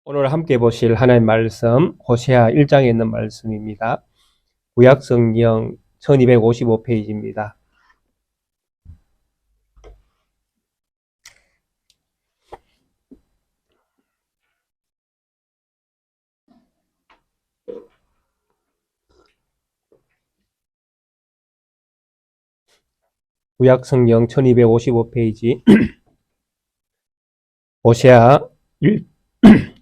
오늘 함께 보실 하나님 말씀 호세아 1장에 있는 말씀입니다. 구약성경 1255페이지입니다. 구약성경 1255페이지 호세아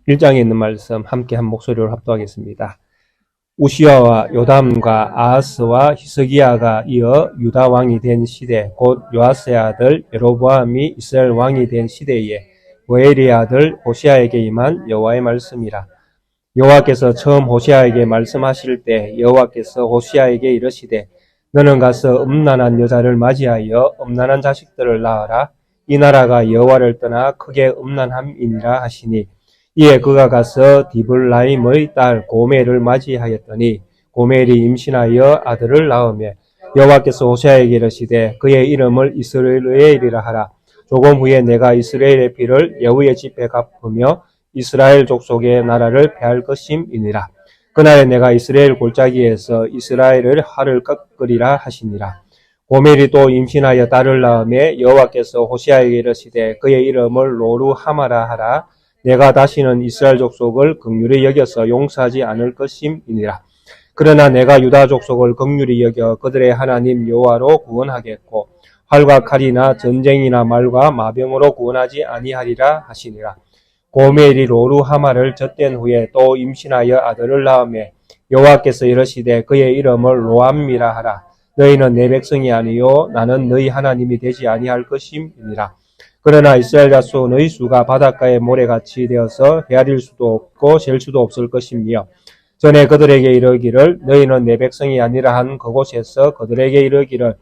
1장에 있는 말씀 함께 한 목소리로 합독하겠습니다. 우시야와 요담과 아하스와 히스기야가 이어 유다 왕이 된 시대, 곧 요아스의 아들 여로보암이 이스라엘 왕이 된 시대에 모엘의 아들 호세아에게 임한 여호와의 말씀이라. 여호와께서 처음 호세아에게 말씀하실 때 여호와께서 호세아에게 이르시되 너는 가서 음란한 여자를 맞이하여 음란한 자식들을 낳아라. 이 나라가 여호와를 떠나 크게 음란함이니라 하시니, 이에 그가 가서 디블라임의 딸 고멜을 맞이하였더니 고멜이 임신하여 아들을 낳으며 여호와께서 호세아에게 이르시되 그의 이름을 이스라엘이라 하라. 조금 후에 내가 이스라엘의 피를 여호와의 집에 갚으며 이스라엘 족속의 나라를 폐할 것임이니라. 그날에 내가 이스라엘 골짜기에서 이스라엘을 활을 꺾으리라 하시니라. 고멜이 또 임신하여 딸을 낳으며 여호와께서 호세아에게 이르시되 그의 이름을 로루하마라 하라. 내가 다시는 이스라엘 족속을 긍휼히 여겨서 용서하지 않을 것임이니라. 그러나 내가 유다 족속을 긍휼히 여겨 그들의 하나님 여호와로 구원하겠고 활과 칼이나 전쟁이나 말과 마병으로 구원하지 아니하리라 하시니라. 고멜이 로루하마를 젖된 후에 또 임신하여 아들을 낳으며 여호와께서 이르시되 그의 이름을 로암미라 하라. 너희는 내 백성이 아니요 나는 너희 하나님이 되지 아니할 것임이니라. 그러나 이스라엘 자손의 수가 바닷가의 모래같이 되어서 헤아릴 수도 없고 잴 수도 없을 것이며, 전에 그들에게 이르기를 너희는 내 백성이 아니라 한 그곳에서 그들에게 이르기를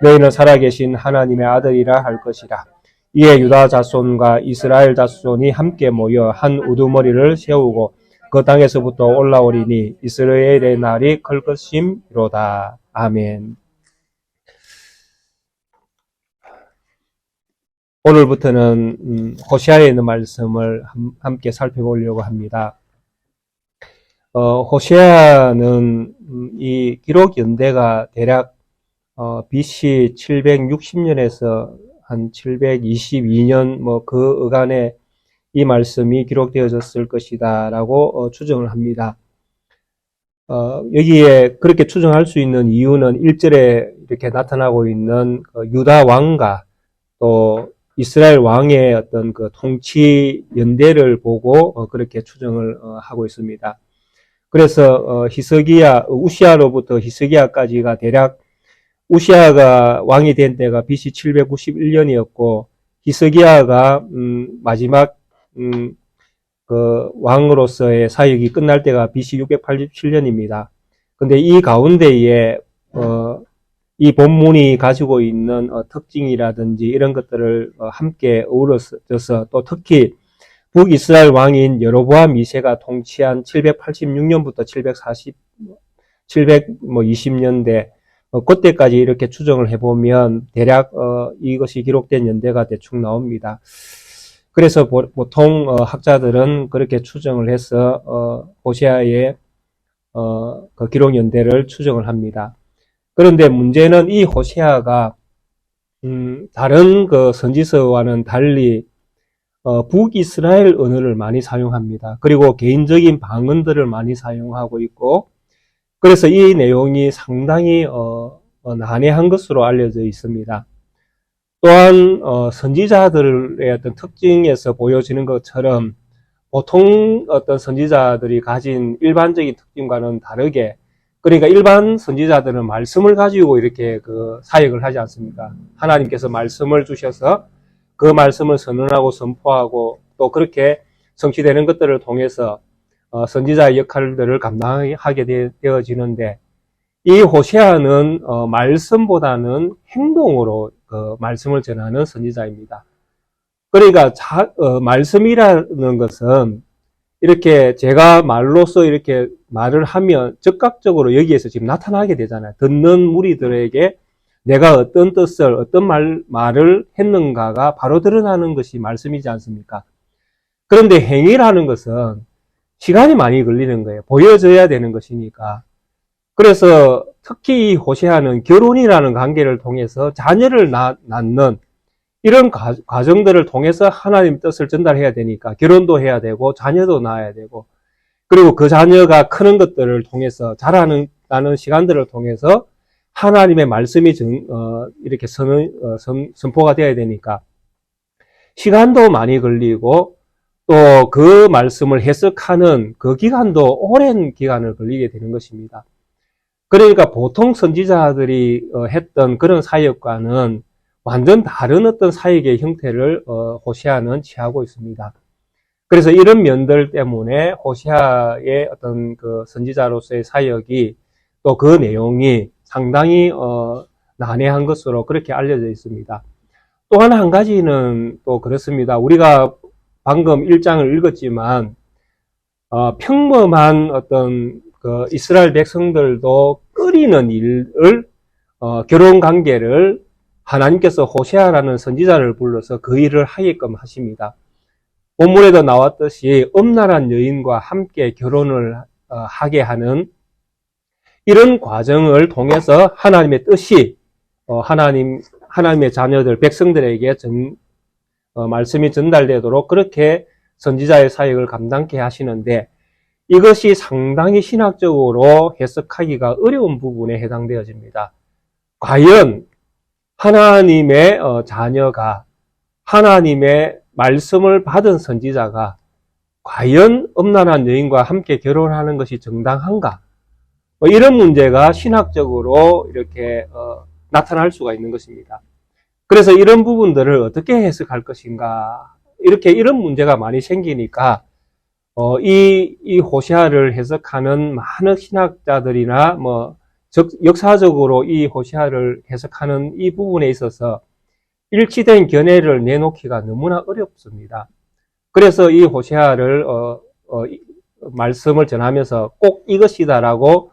너희는 살아계신 하나님의 아들이라 할 것이라. 이에 유다 자손과 이스라엘 자손이 함께 모여 한 우두머리를 세우고 그 땅에서부터 올라오리니 이스라엘의 날이 클 것임이로다. 아멘. 오늘부터는 호세아에 있는 말씀을 함께 살펴보려고 합니다. 호세아는 이 기록 연대가 대략 BC 760년에서 한 722년 그 어간에 이 말씀이 기록되어졌을 것이다라고 추정을 합니다. 여기에 그렇게 추정할 수 있는 이유는 1절에 이렇게 나타나고 있는 유다 왕과 또 이스라엘 왕의 어떤 그 통치 연대를 보고 그렇게 추정을 하고 있습니다. 그래서 우시야로부터 히스기야까지가 대략 우시야가 왕이 된 때가 BC 791년이었고 히스기야가 마지막 그 왕으로서의 사역이 끝날 때가 BC 687년입니다. 근데 이 가운데에 이 본문이 가지고 있는 특징이라든지 이런 것들을 함께 어우러져서 또 특히 북이스라엘 왕인 여로보암 2세가 통치한 786년부터 720년대 그때까지 이렇게 추정을 해보면 대략 이것이 기록된 연대가 대충 나옵니다. 그래서 보통 학자들은 그렇게 추정을 해서 호세아의 그 기록 연대를 추정을 합니다. 그런데 문제는 이 호세아가 다른 그 선지서와는 달리 북이스라엘 언어를 많이 사용합니다. 그리고 개인적인 방언들을 많이 사용하고 있고, 그래서 이 내용이 상당히 난해한 것으로 알려져 있습니다. 또한 선지자들의 어떤 특징에서 보여지는 것처럼 보통 어떤 선지자들이 가진 일반적인 특징과는 다르게, 그러니까 일반 선지자들은 말씀을 가지고 이렇게 그 사역을 하지 않습니까? 하나님께서 말씀을 주셔서 그 말씀을 선언하고 선포하고 또 그렇게 성취되는 것들을 통해서 선지자의 역할들을 감당하게 되어지는데, 이 호세아는 말씀보다는 행동으로 그 말씀을 전하는 선지자입니다. 그러니까 말씀이라는 것은 이렇게 제가 말로써 이렇게 말을 하면 즉각적으로 여기에서 지금 나타나게 되잖아요. 듣는 무리들에게 내가 어떤 뜻을, 어떤 말을 했는가가 바로 드러나는 것이 말씀이지 않습니까? 그런데 행위라는 것은 시간이 많이 걸리는 거예요. 보여져야 되는 것이니까. 그래서 특히 이 호세아는 결혼이라는 관계를 통해서 자녀를 낳는 이런 과정들을 통해서 하나님 뜻을 전달해야 되니까 결혼도 해야 되고 자녀도 낳아야 되고 그리고 그 자녀가 크는 것들을 통해서 자라는 시간들을 통해서 하나님의 말씀이 이렇게 선포가 되어야 되니까 시간도 많이 걸리고 또 그 말씀을 해석하는 그 기간도 오랜 기간을 걸리게 되는 것입니다. 그러니까 보통 선지자들이 했던 그런 사역과는 완전 다른 어떤 사역의 형태를 호세아는 취하고 있습니다. 그래서 이런 면들 때문에 호세아의 어떤 그 선지자로서의 사역이 또 그 내용이 상당히 난해한 것으로 그렇게 알려져 있습니다. 또한 한 가지는 또 그렇습니다. 우리가 방금 1장을 읽었지만 평범한 어떤 그 이스라엘 백성들도 끓이는 일을 결혼 관계를 하나님께서 호세아라는 선지자를 불러서 그 일을 하게끔 하십니다. 본문에도 나왔듯이 엄란한 여인과 함께 결혼을 하게 하는 이런 과정을 통해서 하나님의 뜻이 하나님의 자녀들 백성들에게 말씀이 전달되도록 그렇게 선지자의 사역을 감당케 하시는데 이것이 상당히 신학적으로 해석하기가 어려운 부분에 해당되어집니다. 과연 하나님의 자녀가 하나님의 말씀을 받은 선지자가 과연 엄란한 여인과 함께 결혼하는 것이 정당한가? 이런 문제가 신학적으로 이렇게 나타날 수가 있는 것입니다. 그래서 이런 부분들을 어떻게 해석할 것인가? 이런 문제가 많이 생기니까 이 호세아를 해석하는 많은 신학자들이나 역사적으로 이 호세아를 해석하는 이 부분에 있어서 일치된 견해를 내놓기가 너무나 어렵습니다. 그래서 이 호세아를 말씀을 전하면서 꼭 이것이다라고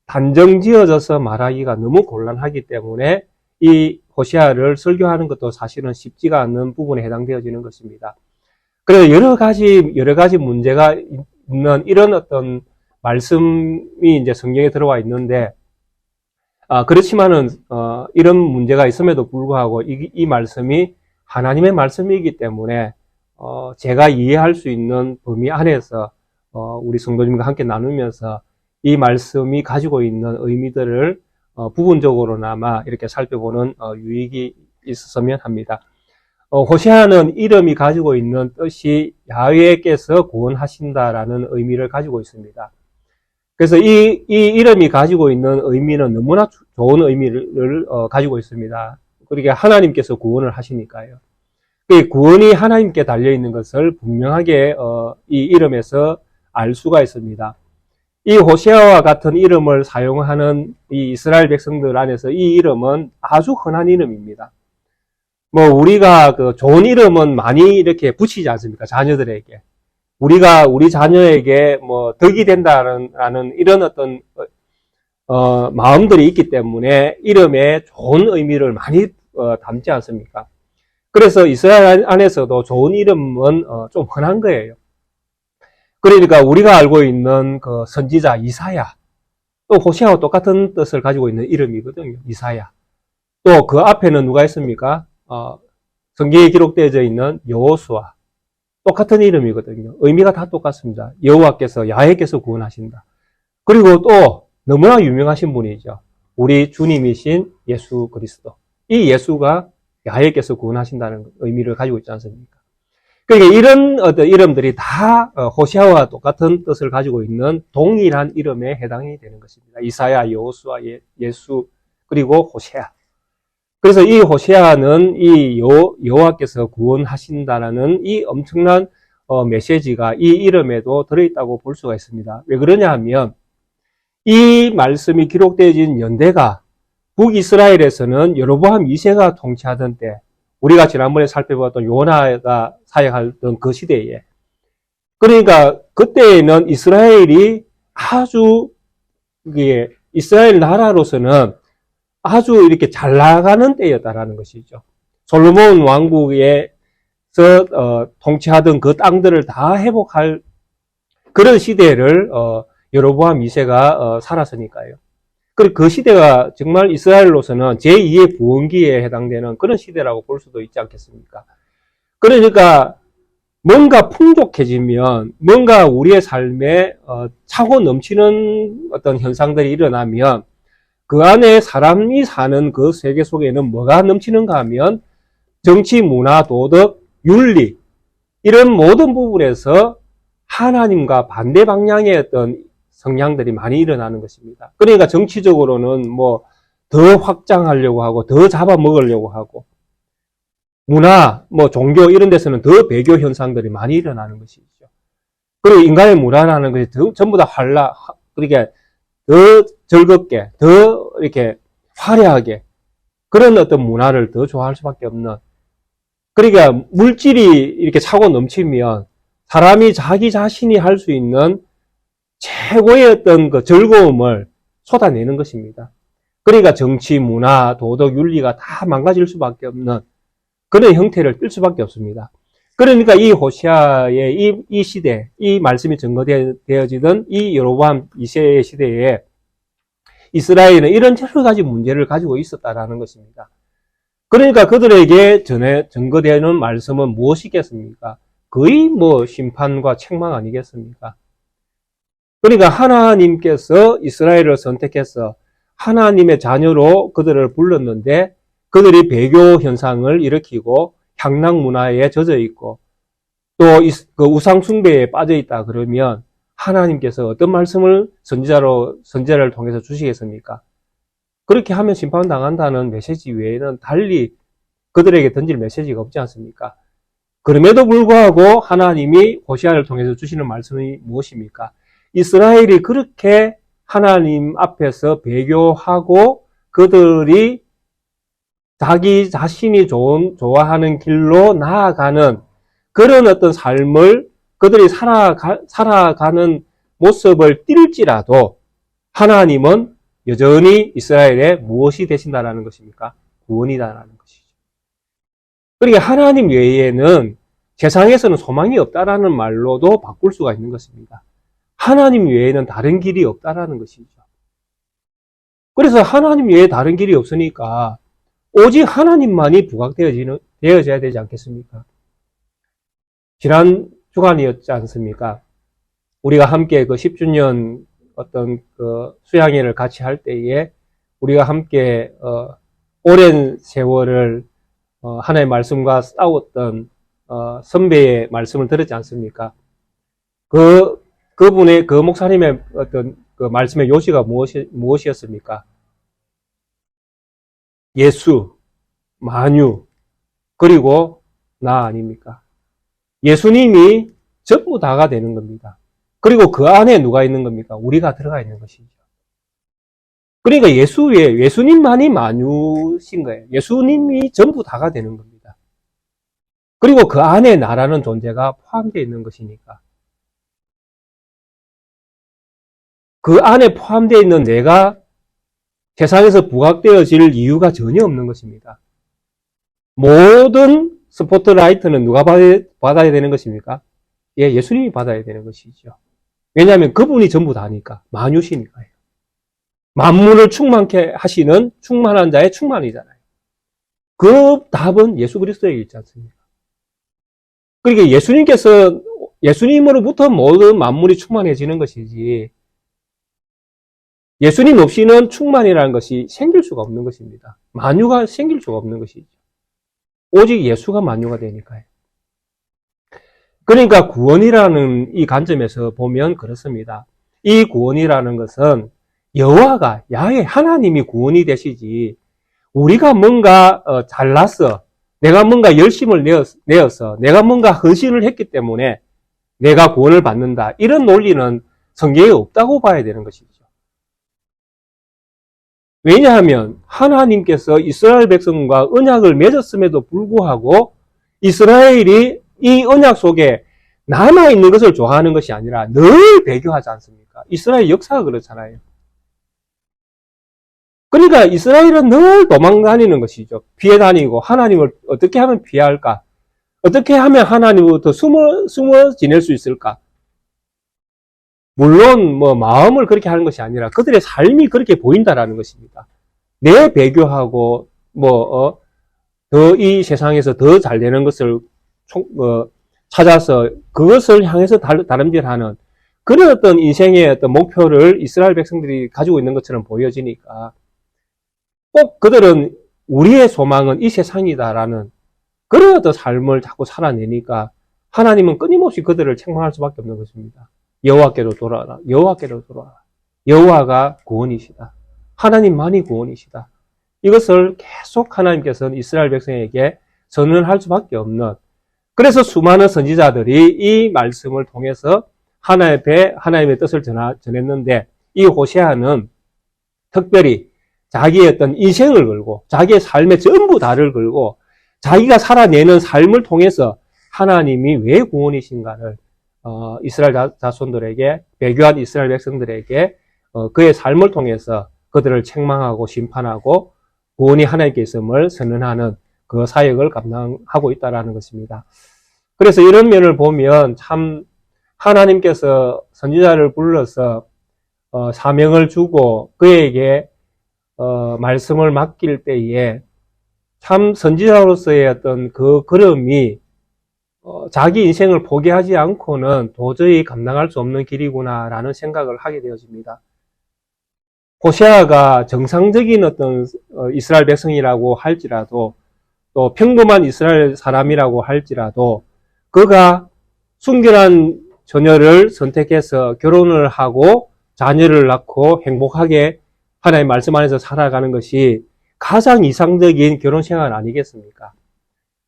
단정 지어져서 말하기가 너무 곤란하기 때문에 이 호세아를 설교하는 것도 사실은 쉽지가 않는 부분에 해당되어지는 것입니다. 그래서 여러 가지 문제가 있는 이런 어떤 말씀이 이제 성경에 들어와 있는데, 그렇지만은, 이런 문제가 있음에도 불구하고 이 말씀이 하나님의 말씀이기 때문에, 제가 이해할 수 있는 범위 안에서, 우리 성도님과 함께 나누면서 이 말씀이 가지고 있는 의미들을 부분적으로나마 이렇게 살펴보는 유익이 있었으면 합니다. 호세아는 이름이 가지고 있는 뜻이 야훼께서 구원하신다라는 의미를 가지고 있습니다. 그래서 이 이름이 가지고 있는 의미는 너무나 좋은 의미를 가지고 있습니다. 그러니까 하나님께서 구원을 하시니까요. 그 구원이 하나님께 달려있는 것을 분명하게 이 이름에서 알 수가 있습니다. 이 호세아와 같은 이름을 사용하는 이 이스라엘 백성들 안에서 이 이름은 아주 흔한 이름입니다. 우리가 그 좋은 이름은 많이 이렇게 붙이지 않습니까? 자녀들에게. 우리 자녀에게 덕이 된다는 이런 어떤, 마음들이 있기 때문에 이름에 좋은 의미를 많이 담지 않습니까? 그래서 이스라엘 안에서도 좋은 이름은 좀 흔한 거예요. 그러니까 우리가 알고 있는 그 선지자 이사야, 또 호세아와 똑같은 뜻을 가지고 있는 이름이거든요. 이사야. 또 그 앞에는 누가 있습니까? 성경에 기록되어져 있는 여호수아. 똑같은 이름이거든요. 의미가 다 똑같습니다. 여호와께서 야훼께서 구원하신다. 그리고 또 너무나 유명하신 분이죠. 우리 주님이신 예수 그리스도. 이 예수가 야훼께서 구원하신다는 의미를 가지고 있지 않습니까? 그러니까 이런 어떤 이름들이 다 호세아와 똑같은 뜻을 가지고 있는 동일한 이름에 해당이 되는 것입니다. 이사야, 여호수아, 예수, 그리고 호세아. 그래서 이 호세아는 이 여호와께서 구원하신다라는 이 엄청난 메시지가 이 이름에도 들어있다고 볼 수가 있습니다. 왜 그러냐 하면 이 말씀이 기록되어진 연대가 북이스라엘에서는 여로보암 2세가 통치하던 때, 우리가 지난번에 살펴봤던 요나가 사역하던 그 시대에, 그러니까 그때에는 이스라엘이 아주 이스라엘 나라로서는 아주 이렇게 잘 나가는 때였다라는 것이죠. 솔로몬 왕국에서 통치하던 그 땅들을 다 회복할 그런 시대를 여로보암 2세가 살았으니까요. 그리고 그 시대가 정말 이스라엘로서는 제2의 부흥기에 해당되는 그런 시대라고 볼 수도 있지 않겠습니까? 그러니까 뭔가 풍족해지면, 뭔가 우리의 삶에 차고 넘치는 어떤 현상들이 일어나면 그 안에 사람이 사는 그 세계 속에는 뭐가 넘치는가 하면 정치, 문화, 도덕, 윤리 이런 모든 부분에서 하나님과 반대 방향의 어떤 성향들이 많이 일어나는 것입니다. 그러니까 정치적으로는 뭐 더 확장하려고 하고 더 잡아먹으려고 하고 문화, 뭐 종교 이런 데서는 더 배교 현상들이 많이 일어나는 것이죠. 그리고 인간의 문화라는 것이 전부 다 그러니까 더 즐겁게, 더 이렇게 화려하게 그런 어떤 문화를 더 좋아할 수밖에 없는. 그러니까 물질이 이렇게 차고 넘치면 사람이 자기 자신이 할 수 있는 최고의 어떤 그 즐거움을 쏟아내는 것입니다. 그러니까 정치, 문화, 도덕, 윤리가 다 망가질 수밖에 없는 그런 형태를 띨 수밖에 없습니다. 그러니까 이 호시아의 이 시대, 이 말씀이 증거되어지던 이 여로보암 2세의 시대에 이스라엘은 이런 여러 가지 문제를 가지고 있었다라는 것입니다. 그러니까 그들에게 증거되는 말씀은 무엇이겠습니까? 거의 뭐 심판과 책망 아니겠습니까? 그러니까 하나님께서 이스라엘을 선택해서 하나님의 자녀로 그들을 불렀는데 그들이 배교 현상을 일으키고 향락 문화에 젖어 있고 또 그 우상 숭배에 빠져 있다 그러면 하나님께서 어떤 말씀을 선지자를 통해서 주시겠습니까? 그렇게 하면 심판당한다는 메시지 외에는 달리 그들에게 던질 메시지가 없지 않습니까? 그럼에도 불구하고 하나님이 호시아를 통해서 주시는 말씀이 무엇입니까? 이스라엘이 그렇게 하나님 앞에서 배교하고 그들이 자기 자신이 좋아하는 길로 나아가는 그런 어떤 삶을 그들이 살아가는 모습을 띌지라도 하나님은 여전히 이스라엘에 무엇이 되신다라는 것입니까? 구원이다라는 것이죠. 그러니까 하나님 외에는 세상에서는 소망이 없다라는 말로도 바꿀 수가 있는 것입니다. 하나님 외에는 다른 길이 없다라는 것이죠. 그래서 하나님 외에 다른 길이 없으니까 오직 하나님만이 부각되어져야 되지 않겠습니까? 지난 주간이었지 않습니까? 우리가 함께 그 10주년 어떤 그 수양회를 같이 할 때에 우리가 함께 오랜 세월을 하나님의 말씀과 싸웠던 선배의 말씀을 들었지 않습니까? 그분의 그 목사님의 어떤 그 말씀의 요지가 무엇이었습니까? 예수, 만유, 그리고 나 아닙니까? 예수님이 전부 다가 되는 겁니다. 그리고 그 안에 누가 있는 겁니까? 우리가 들어가 있는 것이죠. 그러니까 예수님만이 만유신 거예요. 예수님이 전부 다가 되는 겁니다. 그리고 그 안에 나라는 존재가 포함되어 있는 것이니까. 그 안에 포함되어 있는 내가 세상에서 부각되어질 이유가 전혀 없는 것입니다. 모든 스포트라이트는 누가 받아야 되는 것입니까? 예, 예수님이 받아야 되는 것이죠. 왜냐하면 그분이 전부 다니까. 만유시니까요. 만물을 충만케 하시는 충만한 자의 충만이잖아요. 그 답은 예수 그리스도에게 있지 않습니까? 그러니까 예수님으로부터 모든 만물이 충만해지는 것이지 예수님 없이는 충만이라는 것이 생길 수가 없는 것입니다. 만유가 생길 수가 없는 것이죠. 오직 예수가 만유가 되니까요. 그러니까 구원이라는 이 관점에서 보면 그렇습니다. 이 구원이라는 것은 여호와가 야훼 하나님이 구원이 되시지 우리가 뭔가 잘났어 내가 뭔가 열심을 내어서 내가 뭔가 헌신을 했기 때문에 내가 구원을 받는다 이런 논리는 성경에 없다고 봐야 되는 것이죠. 왜냐하면 하나님께서 이스라엘 백성과 언약을 맺었음에도 불구하고 이스라엘이 이 언약 속에 남아있는 것을 좋아하는 것이 아니라 늘 배교하지 않습니까? 이스라엘 역사가 그렇잖아요. 그러니까 이스라엘은 늘 도망다니는 것이죠. 피해 다니고 하나님을 어떻게 하면 피할까? 어떻게 하면 하나님으로부터 숨어 지낼 수 있을까? 물론 뭐 마음을 그렇게 하는 것이 아니라 그들의 삶이 그렇게 보인다라는 것입니다. 내 배교하고 뭐 더 이 세상에서 더 잘 되는 것을 찾아서 그것을 향해서 다름질하는 그런 어떤 인생의 어떤 목표를 이스라엘 백성들이 가지고 있는 것처럼 보여지니까 꼭 그들은 우리의 소망은 이 세상이다라는 그런 어떤 삶을 자꾸 살아내니까 하나님은 끊임없이 그들을 책망할 수밖에 없는 것입니다. 여호와께로 돌아와라. 여호와께로 돌아와라. 여호와가 구원이시다. 하나님만이 구원이시다. 이것을 계속 하나님께서는 이스라엘 백성에게 선언할 수밖에 없는, 그래서 수많은 선지자들이 이 말씀을 통해서 하나님의 뜻을 전했는데, 이 호세아는 특별히 자기의 어떤 인생을 걸고 자기의 삶의 전부 다를 걸고 자기가 살아내는 삶을 통해서 하나님이 왜 구원이신가를 이스라엘 자손들에게, 배교한 이스라엘 백성들에게 그의 삶을 통해서 그들을 책망하고 심판하고 구원이 하나님께 있음을 선언하는 그 사역을 감당하고 있다는 것입니다. 그래서 이런 면을 보면 참 하나님께서 선지자를 불러서 사명을 주고 그에게 말씀을 맡길 때에 참 선지자로서의 어떤 그 걸음이 자기 인생을 포기하지 않고는 도저히 감당할 수 없는 길이구나라는 생각을 하게 되어집니다. 호세아가 정상적인 어떤 이스라엘 백성이라고 할지라도, 또 평범한 이스라엘 사람이라고 할지라도 그가 순결한 처녀를 선택해서 결혼을 하고 자녀를 낳고 행복하게 하나님의 말씀 안에서 살아가는 것이 가장 이상적인 결혼 생활 아니겠습니까?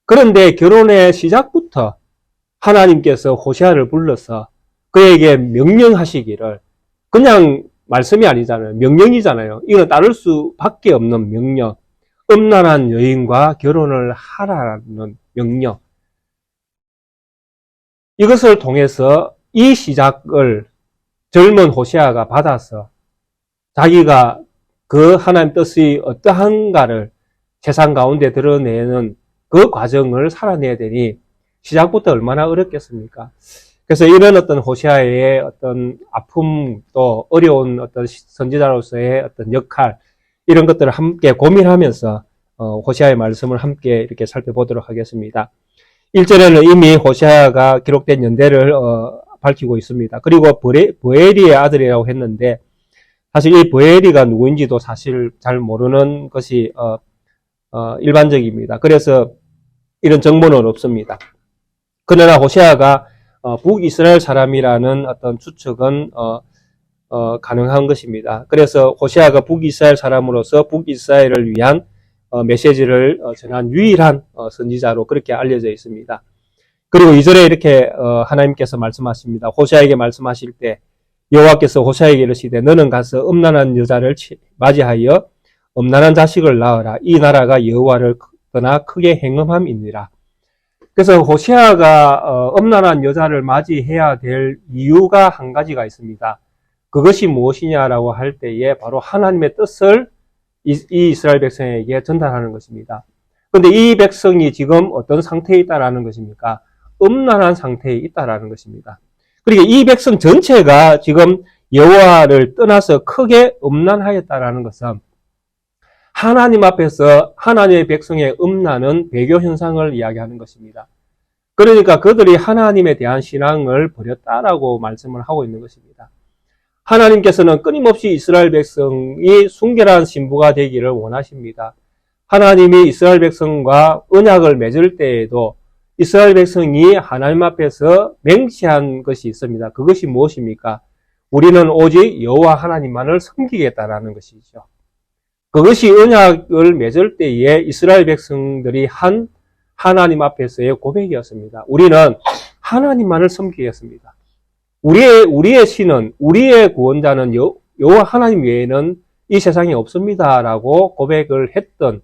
그런데 결혼의 시작부터 하나님께서 호세아를 불러서 그에게 명령하시기를, 그냥 말씀이 아니잖아요. 명령이잖아요. 이건 따를 수밖에 없는 명령. 음란한 여인과 결혼을 하라는 명령. 이것을 통해서 이 시작을 젊은 호세아가 받아서 자기가 그 하나님 뜻이 어떠한가를 세상 가운데 드러내는 그 과정을 살아내야 되니 시작부터 얼마나 어렵겠습니까? 그래서 이런 어떤 호세아의 어떤 아픔, 또 어려운 어떤 선지자로서의 어떤 역할, 이런 것들을 함께 고민하면서 호세아의 말씀을 함께 이렇게 살펴보도록 하겠습니다. 1절에는 이미 호세아가 기록된 연대를 밝히고 있습니다. 그리고 보엘이의 아들이라고 했는데 사실 이 보엘이가 누구인지도 사실 잘 모르는 것이 일반적입니다. 그래서 이런 정보는 없습니다. 그러나 호세아가 북이스라엘 사람이라는 어떤 추측은 가능한 것입니다. 그래서 호세아가 북이스라엘 사람으로서 북이스라엘을 위한 메시지를 전한 유일한 선지자로 그렇게 알려져 있습니다. 그리고 2절에 이렇게 하나님께서 말씀하십니다. 호세아에게 말씀하실 때 여호와께서 호세아에게 이르시되 너는 가서 음란한 여자를 맞이하여 음란한 자식을 낳으라. 이 나라가 여호와를 떠나 크게 행음함이니라. 그래서 호세아가 음란한 여자를 맞이해야 될 이유가 한 가지가 있습니다. 그것이 무엇이냐라고 할 때에 바로 하나님의 뜻을 이 이스라엘 백성에게 전달하는 것입니다. 그런데 이 백성이 지금 어떤 상태에 있다라는 것입니까? 음란한 상태에 있다라는 것입니다. 그러니까 이 백성 전체가 지금 여호와를 떠나서 크게 음란하였다라는 것은 하나님 앞에서 하나님의 백성의 음란은 배교 현상을 이야기하는 것입니다. 그러니까 그들이 하나님에 대한 신앙을 버렸다라고 말씀을 하고 있는 것입니다. 하나님께서는 끊임없이 이스라엘 백성이 순결한 신부가 되기를 원하십니다. 하나님이 이스라엘 백성과 언약을 맺을 때에도 이스라엘 백성이 하나님 앞에서 맹세한 것이 있습니다. 그것이 무엇입니까? 우리는 오직 여호와 하나님만을 섬기겠다라는 것이죠. 그것이 언약을 맺을 때에 이스라엘 백성들이 한 하나님 앞에서의 고백이었습니다. 우리는 하나님만을 섬기겠습니다. 우리의 신은, 우리의 구원자는 여호와 하나님 외에는 이 세상에 없습니다라고 고백을 했던,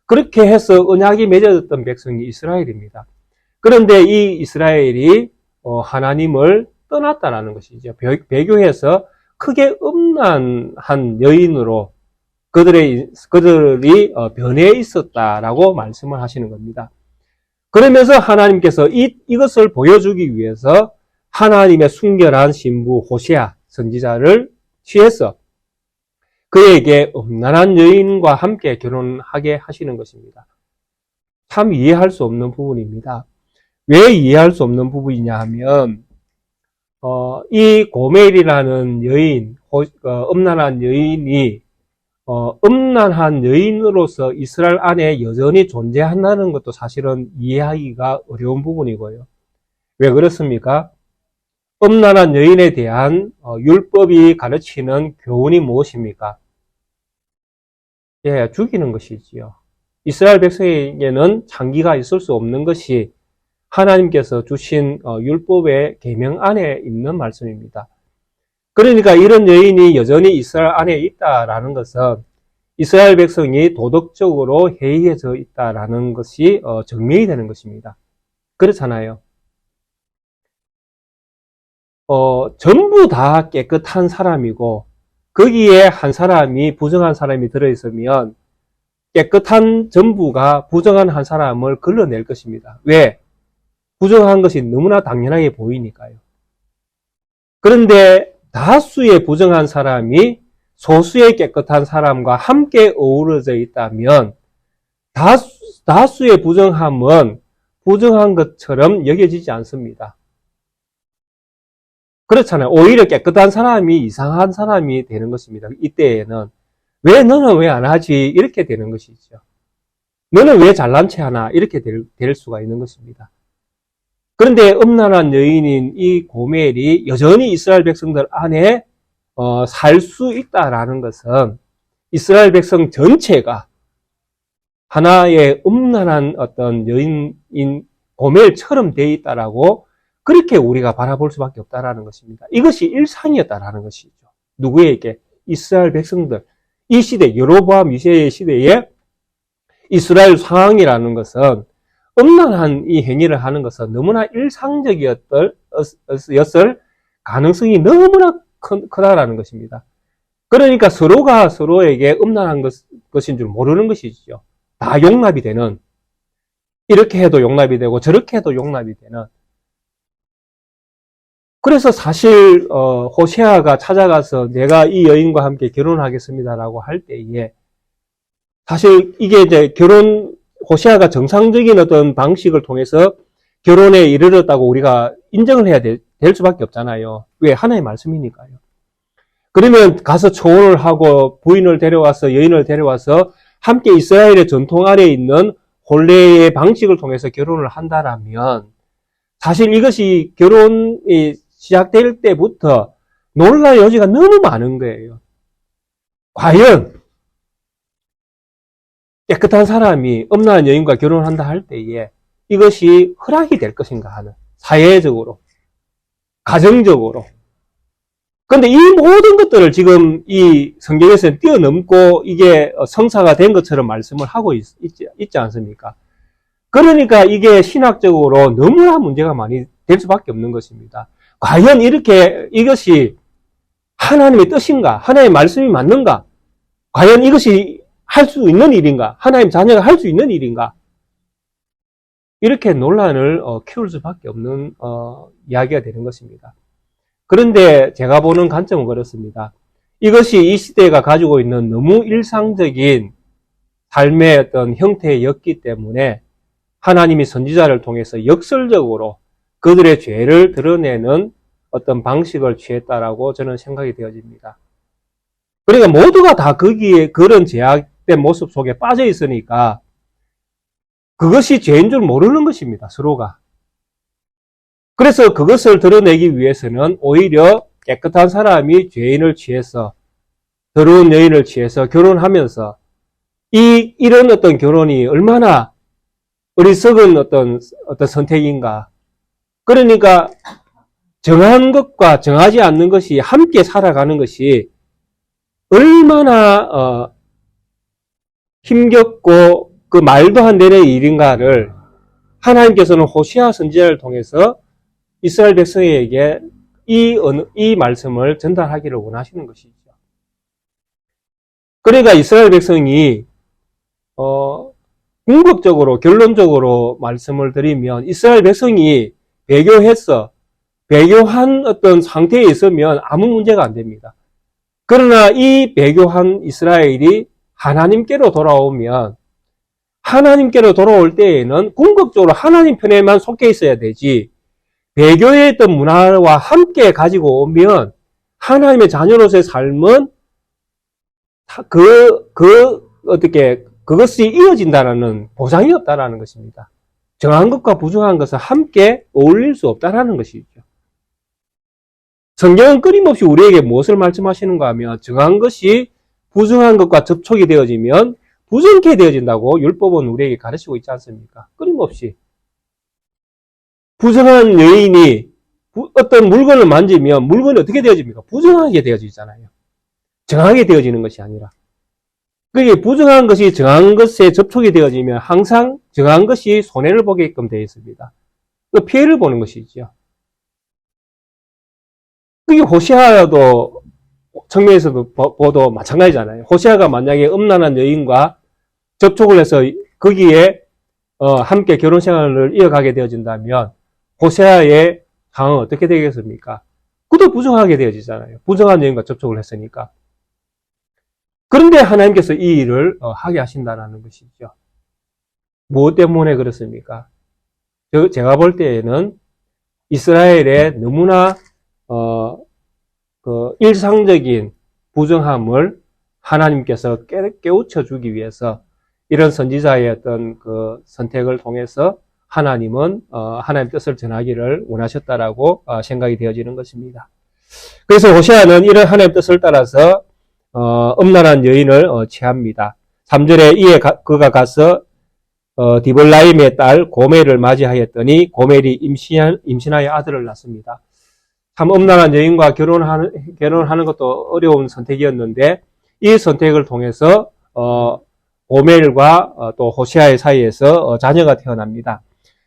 그렇게 해서 언약이 맺어졌던 백성이 이스라엘입니다. 그런데 이 이스라엘이 하나님을 떠났다라는 것이죠. 배교해서 크게 음란한 여인으로 그들이 변해 있었다라고 말씀을 하시는 겁니다. 그러면서 하나님께서 이것을 보여주기 위해서 하나님의 순결한 신부 호세아, 선지자를 취해서 그에게 음란한 여인과 함께 결혼하게 하시는 것입니다. 참 이해할 수 없는 부분입니다. 왜 이해할 수 없는 부분이냐 하면 이 고멜이라는 여인, 음란한 여인이 음란한 여인으로서 이스라엘 안에 여전히 존재한다는 것도 사실은 이해하기가 어려운 부분이고요. 왜 그렇습니까? 음란한 여인에 대한 율법이 가르치는 교훈이 무엇입니까? 예, 죽이는 것이지요. 이스라엘 백성에게는 창기가 있을 수 없는 것이 하나님께서 주신 율법의 계명 안에 있는 말씀입니다. 그러니까 이런 여인이 여전히 이스라엘 안에 있다라는 것은 이스라엘 백성이 도덕적으로 해이해져 있다라는 것이 증명이 되는 것입니다. 그렇잖아요. 전부 다 깨끗한 사람이고 거기에 한 사람이 부정한 사람이 들어있으면 깨끗한 전부가 부정한 한 사람을 걸러낼 것입니다. 왜? 부정한 것이 너무나 당연하게 보이니까요. 그런데 다수의 부정한 사람이 소수의 깨끗한 사람과 함께 어우러져 있다면 다수의 부정함은 부정한 것처럼 여겨지지 않습니다. 그렇잖아요. 오히려 깨끗한 사람이 이상한 사람이 되는 것입니다. 이때에는 왜 너는 왜 안 하지? 이렇게 되는 것이죠. 너는 왜 잘난 체 하나? 이렇게 될 수가 있는 것입니다. 그런데 음란한 여인인 이 고멜이 여전히 이스라엘 백성들 안에 살 수 있다라는 것은 이스라엘 백성 전체가 하나의 음란한 어떤 여인인 고멜처럼 되어 있다라고 그렇게 우리가 바라볼 수밖에 없다라는 것입니다. 이것이 일상이었다라는 것이죠. 누구에게? 이스라엘 백성들. 이 시대, 여로보암 2세의 시대에 이스라엘 상황이라는 것은 음란한 이 행위를 하는 것은 너무나 일상적이었을 가능성이 너무나 크다라는 것입니다. 그러니까 서로가 서로에게 음란한 것인 줄 모르는 것이죠. 다 용납이 되는, 이렇게 해도 용납이 되고 저렇게 해도 용납이 되는. 그래서 사실 호세아가 찾아가서 내가 이 여인과 함께 결혼하겠습니다라고 할 때에 사실 이게 이제 호세아가 정상적인 어떤 방식을 통해서 결혼에 이르렀다고 우리가 인정을 해야 될 수밖에 없잖아요. 왜? 하나의 말씀이니까요. 그러면 가서 초혼을 하고 부인을 데려와서 여인을 데려와서 함께 이스라엘의 전통 아래에 있는 혼례의 방식을 통해서 결혼을 한다라면 사실 이것이 결혼이 시작될 때부터 놀랄 여지가 너무 많은 거예요. 과연 깨끗한 사람이 음란한 여인과 결혼한다 할 때에 이것이 허락이 될 것인가 하는, 사회적으로, 가정적으로. 그런데 이 모든 것들을 지금 이 성경에서는 뛰어넘고 이게 성사가 된 것처럼 말씀을 하고 있지 않습니까? 그러니까 이게 신학적으로 너무나 문제가 많이 될 수밖에 없는 것입니다. 과연 이것이 하나님의 뜻인가? 하나님의 말씀이 맞는가? 과연 이것이 할 수 있는 일인가? 하나님 자녀가 할 수 있는 일인가? 이렇게 논란을 키울 수밖에 없는 이야기가 되는 것입니다. 그런데 제가 보는 관점은 그렇습니다. 이것이 이 시대가 가지고 있는 너무 일상적인 삶의 어떤 형태였기 때문에 하나님이 선지자를 통해서 역설적으로 그들의 죄를 드러내는 어떤 방식을 취했다라고 저는 생각이 되어집니다. 그러니까 모두가 다 거기에 그런 제약된 모습 속에 빠져 있으니까 그것이 죄인 줄 모르는 것입니다. 서로가. 그래서 그것을 드러내기 위해서는 오히려 깨끗한 사람이 죄인을 취해서, 더러운 여인을 취해서 결혼하면서 이런 어떤 결혼이 얼마나 어리석은 어떤 선택인가. 그러니까 정한 것과 정하지 않는 것이 함께 살아가는 것이 얼마나 힘겹고 그 말도 안 되는 일인가를 하나님께서는 호시아 선지자를 통해서 이스라엘 백성에게 이 말씀을 전달하기를 원하시는 것이죠. 그러니까 이스라엘 백성이 궁극적으로 결론적으로 말씀을 드리면 이스라엘 백성이 배교해서 배교한 어떤 상태에 있으면 아무 문제가 안 됩니다. 그러나 이 배교한 이스라엘이 하나님께로 돌아오면 하나님께로 돌아올 때에는 궁극적으로 하나님 편에만 속해 있어야 되지, 배교에 있던 문화와 함께 가지고 오면 하나님의 자녀로서의 삶은 그것이 이어진다는 보장이 없다라는 것입니다. 정한 것과 부정한 것을 함께 어울릴 수 없다라는 것이죠. 성경은 끊임없이 우리에게 무엇을 말씀하시는가 하면, 정한 것이 부정한 것과 접촉이 되어지면 부정케 되어진다고 율법은 우리에게 가르치고 있지 않습니까? 끊임없이. 부정한 여인이 어떤 물건을 만지면 물건이 어떻게 되어집니까? 부정하게 되어지잖아요. 정하게 되어지는 것이 아니라. 그게 부정한 것이 정한 것에 접촉이 되어지면 항상 정한 것이 손해를 보게끔 되어 있습니다. 피해를 보는 것이죠. 그게 호세아도 측면에서도 보도 마찬가지잖아요. 호세아가 만약에 음란한 여인과 접촉을 해서 거기에 함께 결혼 생활을 이어가게 되어진다면 호세아의 상황은 어떻게 되겠습니까? 그도 부정하게 되어지잖아요. 부정한 여인과 접촉을 했으니까. 그런데 하나님께서 이 일을 하게 하신다는 것이죠. 무엇 때문에 그렇습니까? 제가 볼 때에는 이스라엘의 너무나 일상적인 부정함을 하나님께서 깨우쳐 주기 위해서 이런 선지자의 어떤 그 선택을 통해서 하나님은 하나님의 뜻을 전하기를 원하셨다라고 생각이 되어지는 것입니다. 그래서 호세아는 이런 하나님의 뜻을 따라서 음란한 여인을 취합니다. 3절에 이에 그가 가서 디볼라임의 딸 고멜을 맞이하였더니 고멜이 임신하여 아들을 낳습니다. 참 음란한 여인과 결혼하는 것도 어려운 선택이었는데 이 선택을 통해서 고멜과 또 호세아의 사이에서 자녀가 태어납니다.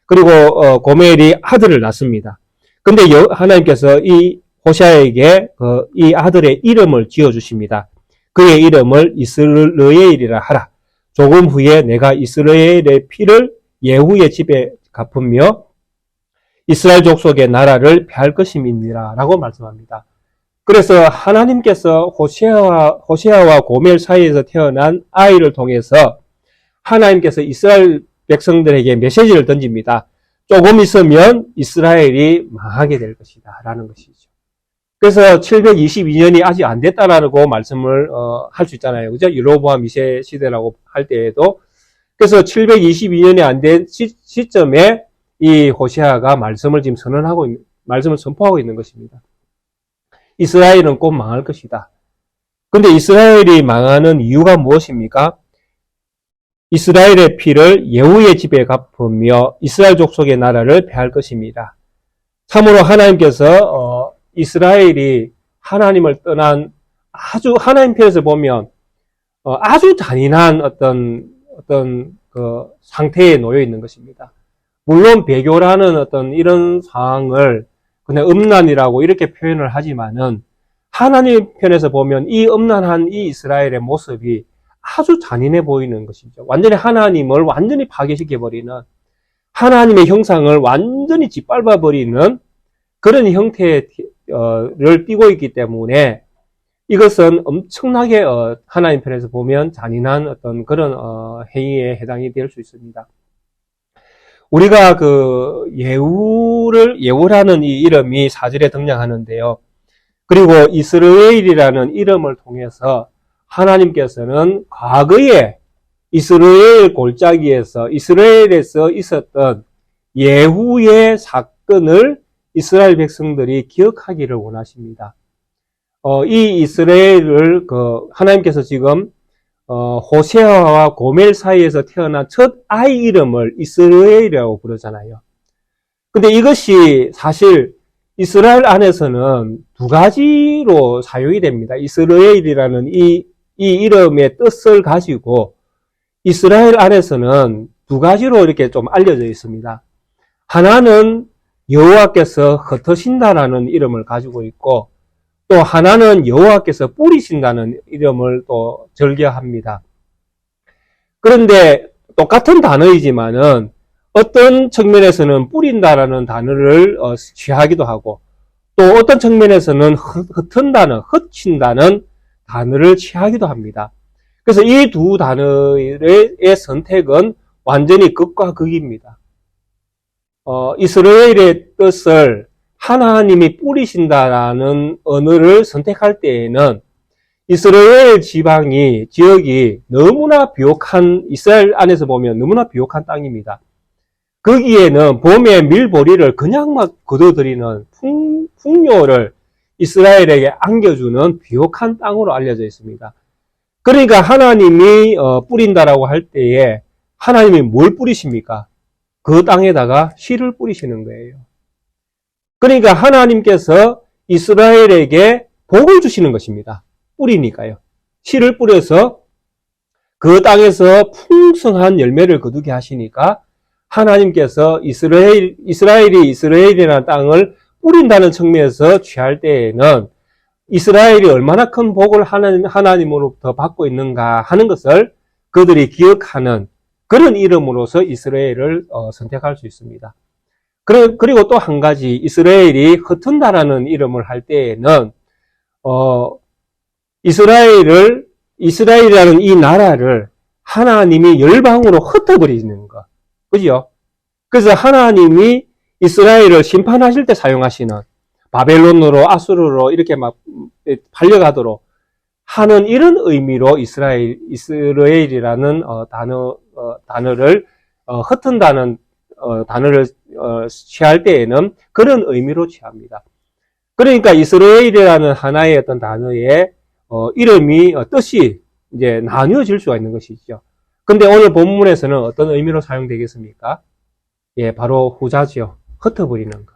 그리고 고멜이 아들을 낳습니다. 근데 하나님께서 이 호세아에게 이 아들의 이름을 지어주십니다. 그의 이름을 이스라엘이라 하라. 조금 후에 내가 이스라엘의 피를 예후의 집에 갚으며 이스라엘 족속의 나라를 폐할 것임이니라 라고 말씀합니다. 그래서 하나님께서 호세아와 고멜 사이에서 태어난 아이를 통해서 하나님께서 이스라엘 백성들에게 메시지를 던집니다. 조금 있으면 이스라엘이 망하게 될 것이다 라는 것이죠. 그래서 722년이 아직 안 됐다라고 말씀을 할 수 있잖아요. 그죠? 여로보암 2세 시대라고 할 때에도. 그래서 722년이 안 된 시점에 이 호세아가 말씀을 지금 말씀을 선포하고 있는 것입니다. 이스라엘은 곧 망할 것이다. 근데 이스라엘이 망하는 이유가 무엇입니까? 이스라엘의 피를 예후의 집에 갚으며 이스라엘 족속의 나라를 폐할 것입니다. 참으로 하나님께서 이스라엘이 하나님을 떠난 하나님 편에서 보면 아주 잔인한 어떤 그 상태에 놓여 있는 것입니다. 물론 배교라는 어떤 이런 상황을 그냥 음란이라고 이렇게 표현을 하지만은 하나님 편에서 보면 이 음란한 이 이스라엘의 모습이 아주 잔인해 보이는 것이죠. 완전히 하나님을 완전히 파괴시켜버리는, 하나님의 형상을 완전히 짓밟아버리는 그런 형태를 띠고 있기 때문에 이것은 엄청나게 하나님 편에서 보면 잔인한 어떤 그런 행위에 해당이 될 수 있습니다. 우리가 예후라는 이 이름이 4절에 등장하는데요. 그리고 이스라엘이라는 이름을 통해서 하나님께서는 과거에 이스라엘 골짜기에서 이스라엘에서 있었던 예후의 사건을 이스라엘 백성들이 기억하기를 원하십니다. 이 이스라엘을 하나님께서 지금 호세아와 고멜 사이에서 태어난 첫 아이 이름을 이스라엘이라고 부르잖아요. 근데 이것이 사실 이스라엘 안에서는 두 가지로 사용이 됩니다. 이스라엘이라는 이 이름의 뜻을 가지고 이스라엘 안에서는 두 가지로 이렇게 좀 알려져 있습니다. 하나는 여호와께서 흩으신다라는 이름을 가지고 있고, 또 하나는 여호와께서 뿌리신다는 이름을 또 절개합니다. 그런데 똑같은 단어이지만은 어떤 측면에서는 뿌린다라는 단어를 취하기도 하고, 또 어떤 측면에서는 흩은다는, 흩친다는 단어를 취하기도 합니다. 그래서 이 두 단어의 선택은 완전히 극과 극입니다. 이스라엘의 뜻을 하나님이 뿌리신다라는 언어를 선택할 때에는 이스라엘 지역이 너무나 비옥한, 이스라엘 안에서 보면 너무나 비옥한 땅입니다. 거기에는 봄에 밀보리를 그냥 막 거둬들이는 풍요를 이스라엘에게 안겨주는 비옥한 땅으로 알려져 있습니다. 그러니까 하나님이 뿌린다라고 할 때에 하나님이 뭘 뿌리십니까? 그 땅에다가 씨를 뿌리시는 거예요. 그러니까 하나님께서 이스라엘에게 복을 주시는 것입니다. 뿌리니까요. 씨를 뿌려서 그 땅에서 풍성한 열매를 거두게 하시니까 하나님께서 이스라엘이라는 땅을 뿌린다는 측면에서 취할 때에는 이스라엘이 얼마나 큰 복을 하나님으로부터 받고 있는가 하는 것을 그들이 기억하는 그런 이름으로서 이스라엘을 선택할 수 있습니다. 그리고 또 한 가지 이스라엘이 흩은다라는 이름을 할 때에는 이스라엘이라는 이 나라를 하나님이 열방으로 흩어버리는 것. 그죠? 그래서 하나님이 이스라엘을 심판하실 때 사용하시는 바벨론으로 아수르로 이렇게 막 팔려가도록 하는 이런 의미로 이스라엘이라는 단어를 흩은다는 단어를 취할 때에는 그런 의미로 취합니다. 그러니까 이스라엘이라는 하나의 어떤 단어의 이름이 뜻이 이제 나뉘어질 수가 있는 것이죠. 근데 오늘 본문에서는 어떤 의미로 사용되겠습니까? 예, 바로 후자지요. 흩어버리는 것.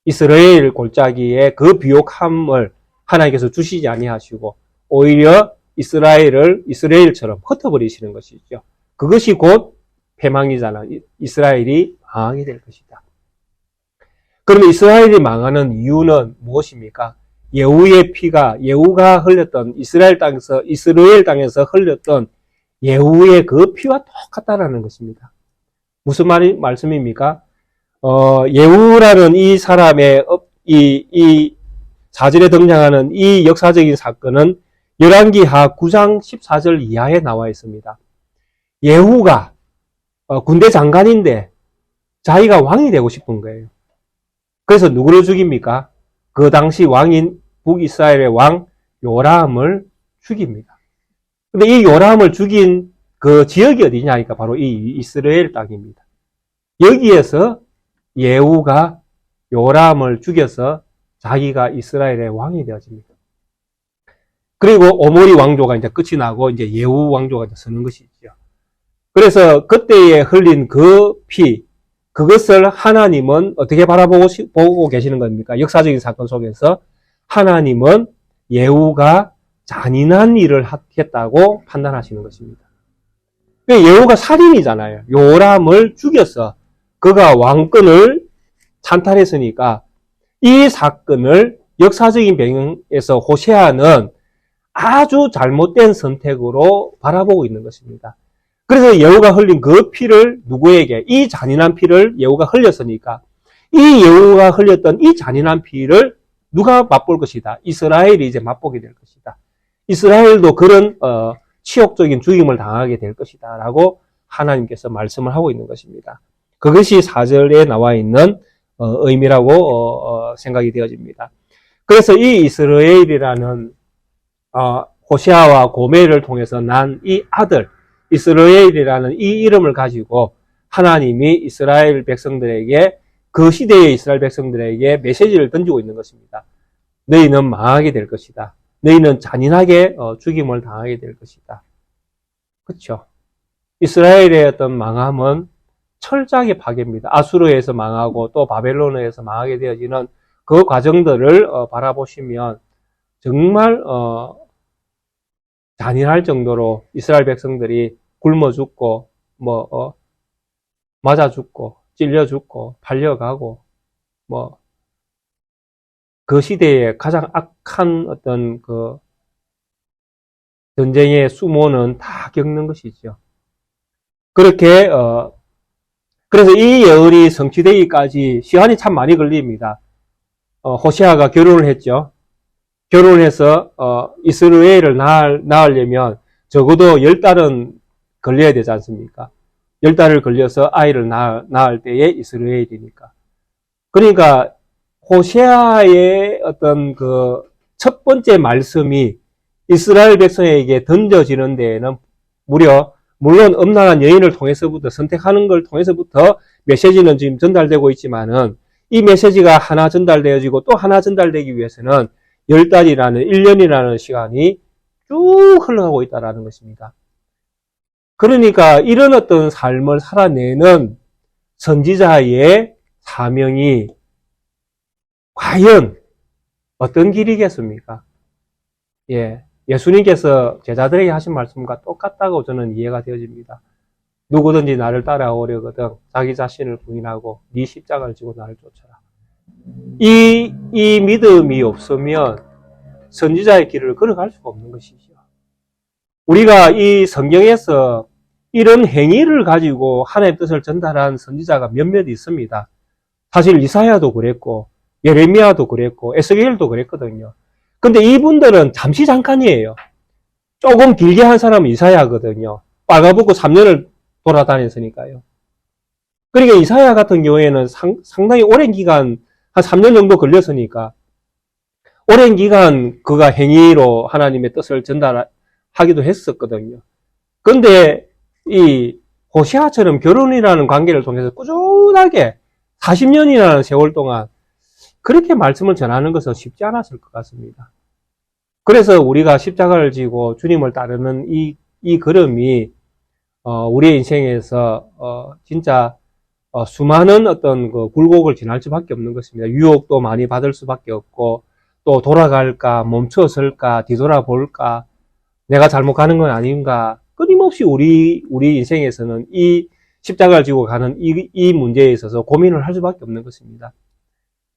이스라엘 골짜기에 그 비옥함을 하나님께서 주시지 아니하시고 오히려 이스라엘처럼 흩어버리시는 것이죠. 그것이 곧 패망이잖아. 이스라엘이 망하게 될 것이다. 그러면 이스라엘이 망하는 이유는 무엇입니까? 예후가 흘렸던 이스라엘 땅에서 흘렸던 예후의 그 피와 똑같다라는 것입니다. 무슨 말씀입니까? 예후라는 이 사람의 이 4절에 등장하는 이 역사적인 사건은 열왕기하 9장 14절 이하에 나와 있습니다. 예후가 군대 장관인데 자기가 왕이 되고 싶은 거예요. 그래서 누구를 죽입니까? 그 당시 왕인 북이스라엘의 왕 요람을 죽입니다. 근데 이 요람을 죽인 그 지역이 어디냐니까 바로 이 이스라엘 땅입니다. 여기에서 예후가 요람을 죽여서 자기가 이스라엘의 왕이 되어집니다. 그리고 오므리 왕조가 이제 끝이 나고 이제 예후 왕조가 이제 서는 것이죠. 그래서 그때에 흘린 그 피, 그것을 하나님은 어떻게 바라보고 계시는 겁니까? 역사적인 사건 속에서 하나님은 예후가 잔인한 일을 했다고 판단하시는 것입니다. 예후가 살인이잖아요. 요람을 죽여서 그가 왕권을 찬탈했으니까 이 사건을 역사적인 배경에서 호세아는 아주 잘못된 선택으로 바라보고 있는 것입니다. 그래서 예후가 흘린 그 피를 누구에게, 이 잔인한 피를 예후가 흘렸으니까 이 예후가 흘렸던 이 잔인한 피를 누가 맛볼 것이다. 이스라엘이 이제 맛보게 될 것이다. 이스라엘도 그런 치욕적인 죽임을 당하게 될 것이다 라고 하나님께서 말씀을 하고 있는 것입니다. 그것이 4절에 나와 있는 의미라고 생각이 되어집니다. 그래서 이 이스라엘이라는 호세아와 고멜을 통해서 난 이 아들 이스라엘이라는 이 이름을 가지고 하나님이 이스라엘 백성들에게 그 시대의 이스라엘 백성들에게 메시지를 던지고 있는 것입니다. 너희는 망하게 될 것이다. 너희는 잔인하게 죽임을 당하게 될 것이다. 그렇죠? 이스라엘의 어떤 망함은 철저하게 파괴입니다. 아수르에서 망하고 또 바벨론에서 망하게 되어지는 그 과정들을 바라보시면 정말 잔인할 정도로 이스라엘 백성들이 굶어 죽고 맞아 죽고 찔려 죽고 팔려가고 그 시대의 가장 악한 어떤 그 전쟁의 수모는 다 겪는 것이죠. 그렇게 그래서 이 예언이 성취되기까지 시간이 참 많이 걸립니다. 호세아가 결혼을 했죠. 결혼해서 이스라엘을 낳으려면 적어도 10달은 걸려야 되지 않습니까? 10달을 걸려서 아이를 낳을 때에 이스라엘이니까. 그러니까 호세아의 어떤 그 첫 번째 말씀이 이스라엘 백성에게 던져지는 데에는 물론 음란한 여인을 통해서부터 선택하는 걸 통해서부터 메시지는 지금 전달되고 있지만은 이 메시지가 하나 전달되어지고 또 하나 전달되기 위해서는 10달이라는 1년이라는 시간이 쭉 흘러가고 있다는 것입니다. 그러니까 이런 어떤 삶을 살아내는 선지자의 사명이 과연 어떤 길이겠습니까? 예수님께서 제자들에게 하신 말씀과 똑같다고 저는 이해가 되어집니다. 누구든지 나를 따라오려거든 자기 자신을 부인하고 네 십자가를 지고 나를 쫓아라. 이 믿음이 없으면 선지자의 길을 걸어갈 수가 없는 것이죠. 우리가 이 성경에서 이런 행위를 가지고 하나님의 뜻을 전달한 선지자가 몇몇 있습니다. 사실 이사야도 그랬고 예레미야도 그랬고 에스겔도 그랬거든요. 근데 이분들은 잠시 잠깐이에요. 조금 길게 한 사람은 이사야거든요. 빨가벗고 3년을 돌아다녔으니까요. 그러니까 이사야 같은 경우에는 상당히 오랜 기간 한 3년 정도 걸렸으니까 오랜 기간 그가 행위로 하나님의 뜻을 전달하기도 했었거든요. 근데 이 호세아처럼 결혼이라는 관계를 통해서 꾸준하게 40년이라는 세월 동안 그렇게 말씀을 전하는 것은 쉽지 않았을 것 같습니다. 그래서 우리가 십자가를 지고 주님을 따르는 이 걸음이 우리의 인생에서 진짜 수많은 어떤 그 굴곡을 지날 수밖에 없는 것입니다. 유혹도 많이 받을 수밖에 없고 또 돌아갈까 멈춰설까 뒤돌아볼까 내가 잘못 가는 건 아닌가 끊임없이 우리 인생에서는 이 십자가를 지고 가는 이 문제에 있어서 고민을 할 수밖에 없는 것입니다.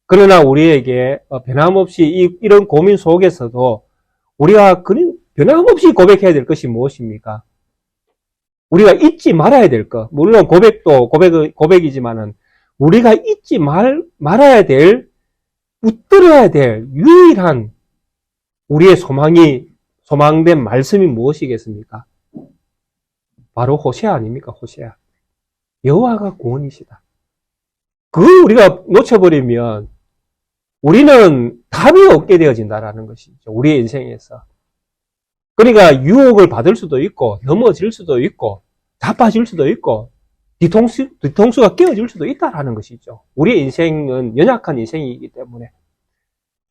그러나 우리에게 변함없이 이런 고민 속에서도 우리가 변함없이 고백해야 될 것이 무엇입니까? 우리가 잊지 말아야 될 것. 물론 고백도 고백이지만은 우리가 잊지 말아야 될, 붙들어야 될 유일한 우리의 소망된 말씀이 무엇이겠습니까? 바로 호세아 아닙니까? 호세아. 여호와가 구원이시다. 그걸 우리가 놓쳐버리면 우리는 답이 없게 되어진다라는 것이죠. 우리의 인생에서. 그러니까 유혹을 받을 수도 있고 넘어질 수도 있고 자빠질 수도 있고 뒤통수가 깨어질 수도 있다라는 것이죠. 우리의 인생은 연약한 인생이기 때문에.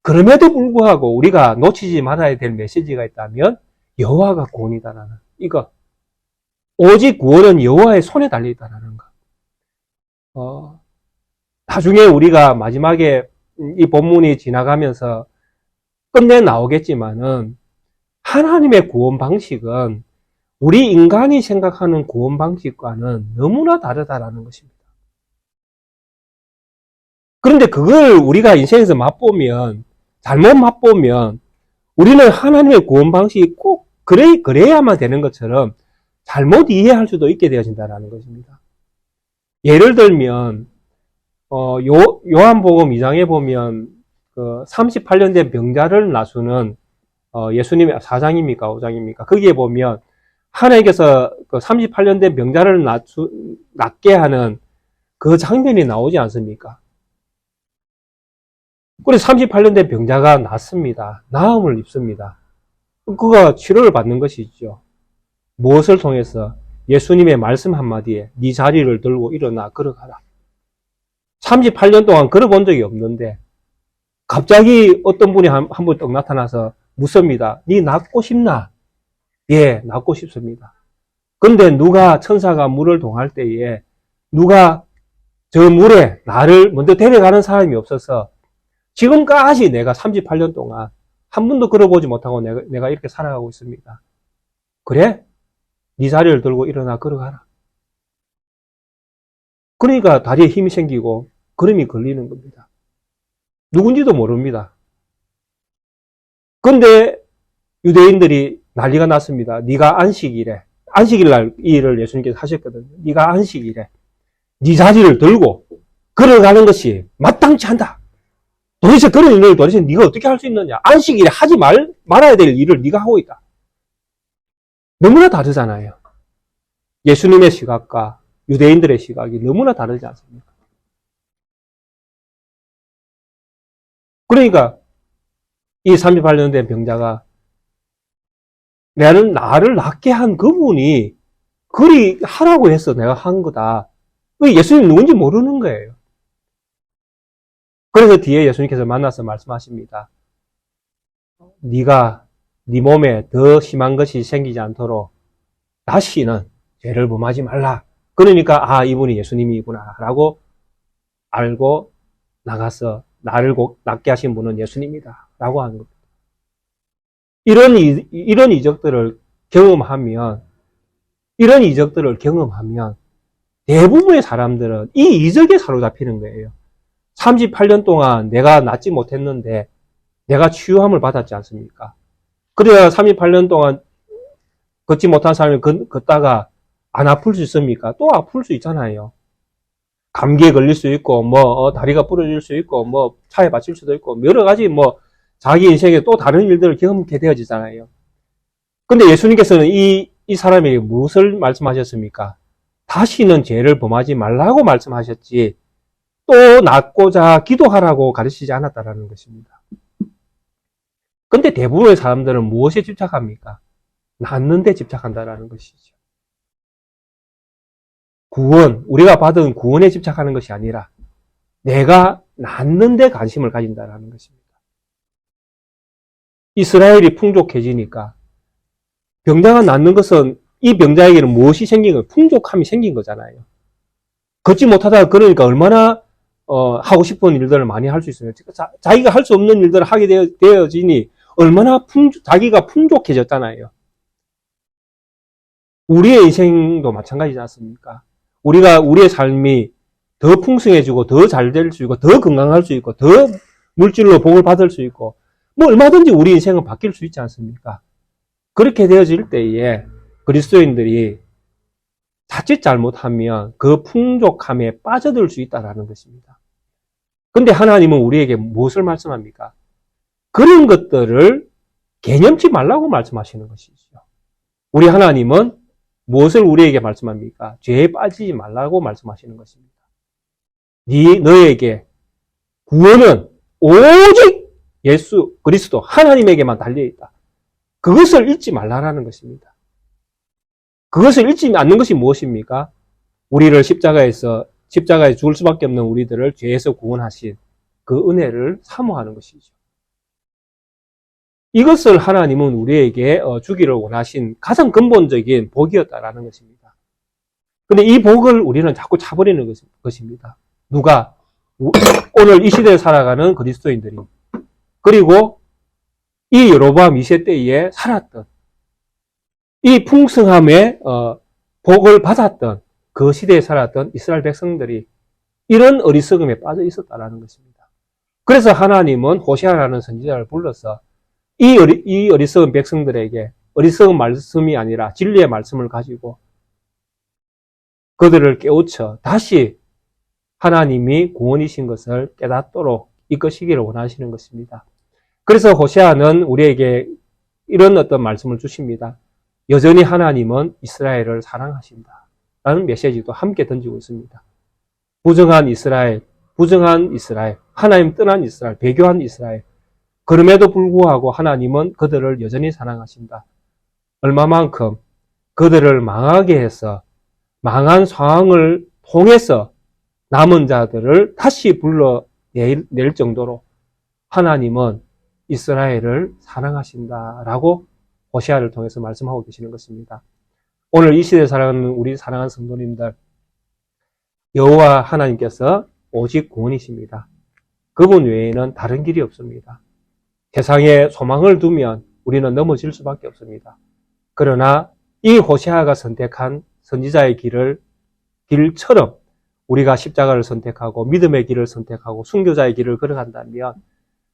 그럼에도 불구하고 우리가 놓치지 말아야 될 메시지가 있다면 여호와가 구원이다라는 이거. 오직 구원은 여호와의 손에 달려있다라는 것. 나중에 우리가 마지막에 이 본문이 지나가면서 끝내 나오겠지만은 하나님의 구원 방식은 우리 인간이 생각하는 구원 방식과는 너무나 다르다라는 것입니다. 그런데 그걸 우리가 인생에서 잘못 맛보면 우리는 하나님의 구원 방식이 꼭 그래야만 되는 것처럼 잘못 이해할 수도 있게 되어진다는 것입니다. 예를 들면 요한복음 2장에 보면 그 38년 된 병자를 나수는 예수님의 4장입니까? 5장입니까? 거기에 보면 하나님께서 그 38년 된 병자를 낫게 하는 그 장면이 나오지 않습니까? 그래서 38년 된 병자가 낫습니다. 나음을 입습니다. 그가 치료를 받는 것이죠. 무엇을 통해서? 예수님의 말씀 한마디에 네 자리를 들고 일어나 걸어가라. 38년 동안 걸어본 적이 없는데 갑자기 어떤 분이 한 분 떡 나타나서 묻습니다. 네 낫고 싶나? 예, 낫고 싶습니다. 근데 누가 천사가 물을 동할 때에 누가 저 물에 나를 먼저 데려가는 사람이 없어서 지금까지 내가 38년 동안 한 번도 걸어보지 못하고 내가 이렇게 살아가고 있습니다. 그래? 네 자리를 들고 일어나 걸어가라. 그러니까 다리에 힘이 생기고 걸음이 걸리는 겁니다. 누군지도 모릅니다. 근데 유대인들이 난리가 났습니다. 네가 안식일에, 안식일날 이 일을 예수님께서 하셨거든요. 네가 안식일에 네 자리를 들고 걸어가는 것이 마땅치 않다. 도대체 그런 일을 도대체 네가 어떻게 할 수 있느냐? 안식일에 하지 말아야 될 일을 네가 하고 있다. 너무나 다르잖아요. 예수님의 시각과 유대인들의 시각이 너무나 다르지 않습니까? 그러니까 이 38년 된 병자가 나를 낫게 한 그분이 그리 하라고 해서 내가 한 거다. 예수님 누군지 모르는 거예요. 그래서 뒤에 예수님께서 만나서 말씀하십니다. 네가 네 몸에 더 심한 것이 생기지 않도록 다시는 죄를 범하지 말라. 그러니까 이분이 예수님이구나 라고 알고 나가서 나를 낫게 하신 분은 예수님이다 라고 하는 겁니다. 이런 이적들을 경험하면 대부분의 사람들은 이 이적에 사로잡히는 거예요. 38년 동안 내가 낫지 못했는데 내가 치유함을 받았지 않습니까? 그래야 38년 동안 걷지 못한 사람이 걷다가 안 아플 수 있습니까? 또 아플 수 있잖아요. 감기에 걸릴 수 있고, 다리가 부러질 수 있고, 차에 맞힐 수도 있고, 여러 가지 자기 인생에 또 다른 일들을 경험하게 되어지잖아요. 근데 예수님께서는 이 사람에게 무엇을 말씀하셨습니까? 다시는 죄를 범하지 말라고 말씀하셨지, 또 낫고자 기도하라고 가르치지 않았다라는 것입니다. 근데 대부분의 사람들은 무엇에 집착합니까? 낫는 데 집착한다라는 것이죠. 우리가 받은 구원에 집착하는 것이 아니라 내가 낫는 데 관심을 가진다라는 것입니다. 이스라엘이 풍족해지니까 병자가 낫는 것은 이 병자에게는 무엇이 생긴 거예요? 풍족함이 생긴 거잖아요. 걷지 못하다가 그러니까 얼마나 하고 싶은 일들을 많이 할 수 있어요. 자기가 할 수 없는 일들을 하게 되어지니 얼마나 자기가 풍족해졌잖아요. 우리의 인생도 마찬가지지 않습니까? 우리의 삶이 더 풍성해지고 더 잘 될 수 있고 더 건강할 수 있고 더 물질로 복을 받을 수 있고 얼마든지 우리 인생은 바뀔 수 있지 않습니까? 그렇게 되어질 때에 그리스도인들이 자칫 잘못하면 그 풍족함에 빠져들 수 있다는 것입니다. 근데 하나님은 우리에게 무엇을 말씀합니까? 그런 것들을 개념치 말라고 말씀하시는 것이죠. 우리 하나님은 무엇을 우리에게 말씀합니까? 죄에 빠지지 말라고 말씀하시는 것입니다. 너에게 구원은 오직 예수 그리스도 하나님에게만 달려있다. 그것을 잊지 말라라는 것입니다. 그것을 잊지 않는 것이 무엇입니까? 우리를 십자가에 죽을 수밖에 없는 우리들을 죄에서 구원하신 그 은혜를 사모하는 것이죠. 이것을 하나님은 우리에게 주기를 원하신 가장 근본적인 복이었다라는 것입니다. 근데 이 복을 우리는 자꾸 차버리는 것입니다. 누가? 오늘 이 시대에 살아가는 그리스도인들이. 그리고 이 여로보암 2세 때에 살았던 이 풍성함의 복을 받았던 그 시대에 살았던 이스라엘 백성들이 이런 어리석음에 빠져 있었다라는 것입니다. 그래서 하나님은 호세아라는 선지자를 불러서 이 어리석은 백성들에게 어리석은 말씀이 아니라 진리의 말씀을 가지고 그들을 깨우쳐 다시 하나님이 구원이신 것을 깨닫도록 이끄시기를 원하시는 것입니다. 그래서 호세아는 우리에게 이런 어떤 말씀을 주십니다. 여전히 하나님은 이스라엘을 사랑하신다 라는 메시지도 함께 던지고 있습니다. 부정한 이스라엘, 하나님 떠난 이스라엘, 배교한 이스라엘, 그럼에도 불구하고 하나님은 그들을 여전히 사랑하신다. 얼마만큼 그들을 망하게 해서 망한 상황을 통해서 남은 자들을 다시 불러낼 정도로 하나님은 이스라엘을 사랑하신다라고 호세아를 통해서 말씀하고 계시는 것입니다. 오늘 이 시대에 살아가는 우리 사랑하는 성도님들, 여호와 하나님께서 오직 구원이십니다. 그분 외에는 다른 길이 없습니다. 세상에 소망을 두면 우리는 넘어질 수밖에 없습니다. 그러나 이 호세아가 선택한 선지자의 길처럼 우리가 십자가를 선택하고 믿음의 길을 선택하고 순교자의 길을 걸어간다면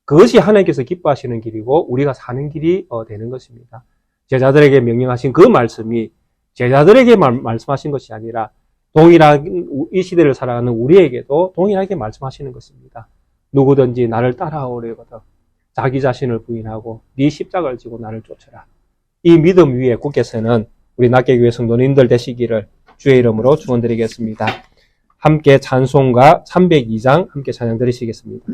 그것이 하나님께서 기뻐하시는 길이고 우리가 사는 길이 되는 것입니다. 제자들에게 명령하신 그 말씀이 제자들에게 말씀하신 것이 아니라 동일한 이 시대를 살아가는 우리에게도 동일하게 말씀하시는 것입니다. 누구든지 나를 따라오려거든 자기 자신을 부인하고 네 십자가를 지고 나를 쫓아라. 이 믿음 위에 굳게 서는 우리 낫게교회 성도님들 되시기를 주의 이름으로 축원드리겠습니다. 함께 찬송가 302장 함께 찬양 드리시겠습니다.